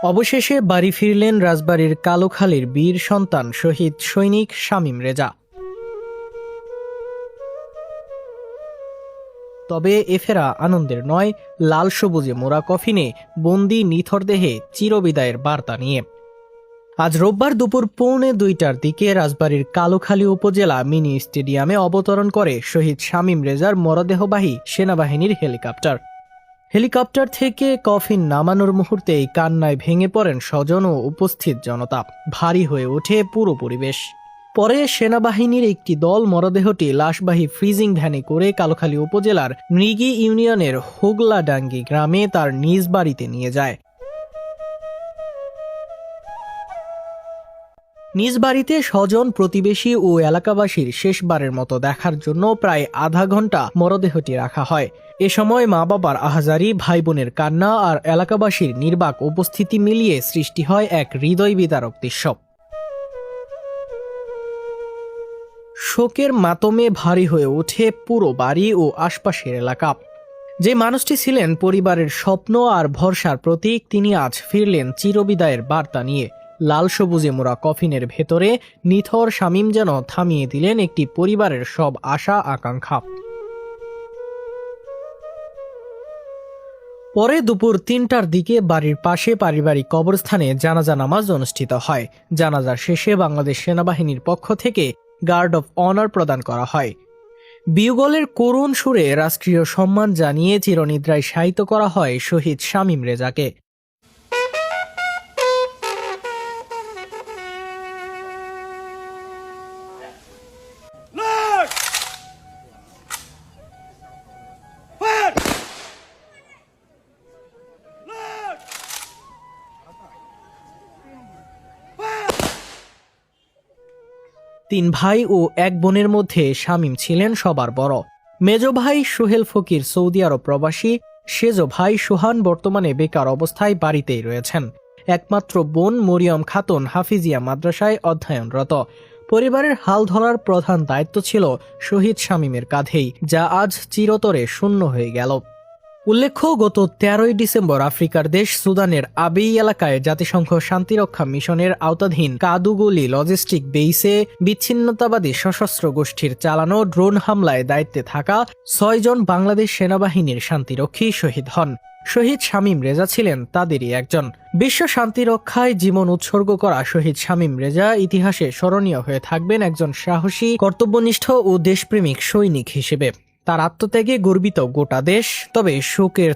অবশেষে বাড়ি ফিরলেন রাজবাড়ীর কালোখালীর বীর সন্তান শহীদ সৈনিক শামীম রেজা। তবে এ ফেরা আনন্দের নয়, লাল সবুজে মোড়া কফিনে বন্দি নিথর দেহে চিরবিদায়ের বার্তা নিয়ে। আজ রোববার দুপুর 1:45টার দিকে রাজবাড়ীর কালোখালী উপজেলা মিনি স্টেডিয়ামে অবতরণ করে শহীদ শামীম রেজার মরদেহবাহী সেনাবাহিনীর হেলিকপ্টার। হেলিকপ্টার থেকে কফিন নামানোর মুহূর্তেই কান্নায় ভেঙে পড়েন স্বজন ও উপস্থিত জনতা। ভারী হয়ে ওঠে পুরো পরিবেশ। পরে সেনাবাহিনীর একটি দল মরদেহটি লাশবাহী ফ্রিজিং ভ্যানে করে কালোখালী উপজেলার মৃগী ইউনিয়নের হোগলাডাঙ্গি গ্রামে তার নিজ বাড়িতে নিয়ে যায়। নিজ বাড়িতে স্বজন, প্রতিবেশী ও এলাকাবাসীর শেষবারের মতো দেখার জন্য প্রায় আধা ঘন্টা মরদেহটি রাখা হয়। এ সময় মা বাবার আহাজারি, ভাই বোনের কান্না আর এলাকাবাসীর নির্বাক উপস্থিতি মিলিয়ে সৃষ্টি হয় এক হৃদয় বিদারক দৃশ্য। শোকের মাতমে ভারী হয়ে ওঠে পুরো বাড়ি ও আশপাশের এলাকা। যে মানুষটি ছিলেন পরিবারের স্বপ্ন আর ভরসার প্রতীক, তিনি আজ ফিরলেন চিরবিদায়ের বার্তা নিয়ে। লাল সবুজে মোড়া কফিনের ভেতরে নিথর শামীম যেন থামিয়ে দিলেন একটি পরিবারের সব আশা আকাঙ্ক্ষা। পরে দুপুর 3টার দিকে বাড়ির পাশে পারিবারিক কবরস্থানে জানাজা নামাজ অনুষ্ঠিত হয়। জানাজা শেষে বাংলাদেশ সেনাবাহিনীর পক্ষ থেকে গার্ড অফ অনার প্রদান করা হয়। বিউগলের করুণ সুরে রাষ্ট্রীয় সম্মান জানিয়ে চিরনিদ্রায় শায়িত করা হয় শহীদ শামীম রেজাকে। তিন ভাই ও এক বোনের মধ্যে শামীম ছিলেন সবার বড়। মেজ ভাই সোহেল ফকির সৌদি আরব প্রবাসী, সেজো ভাই সোহান বর্তমানে বেকার অবস্থায় বাড়িতেই রয়েছেন। একমাত্র বোন মরিয়ম খাতুন হাফিজিয়া মাদ্রাসায় অধ্যয়নরত। পরিবারের হাল ধরার প্রধান দায়িত্ব ছিল শহীদ শামীমের কাঁধেই, যা আজ চিরতরে শূন্য হয়ে গেল। উল্লেখ্য, গত 13ই ডিসেম্বর আফ্রিকার দেশ সুদানের আবেই এলাকায় জাতিসংঘ শান্তিরক্ষা মিশনের আওতাধীন কাদুগুলি লজিস্টিক বেইসে বিচ্ছিন্নতাবাদী সশস্ত্র গোষ্ঠীর চালানো ড্রোন হামলায় দায়িত্বে থাকা 6 জন বাংলাদেশ সেনাবাহিনীর শান্তিরক্ষী শহীদ হন। শহীদ শামীম রেজা ছিলেন তাদেরই একজন। বিশ্ব শান্তিরক্ষায় জীবন উৎসর্গ করা শহীদ শামীম রেজা ইতিহাসে স্মরণীয় হয়ে থাকবেন একজন সাহসী, কর্তব্যনিষ্ঠ ও দেশপ্রেমিক সৈনিক হিসেবে। তার আত্মত্যাগে গর্বিত গোটা দেশ। তবে শোকের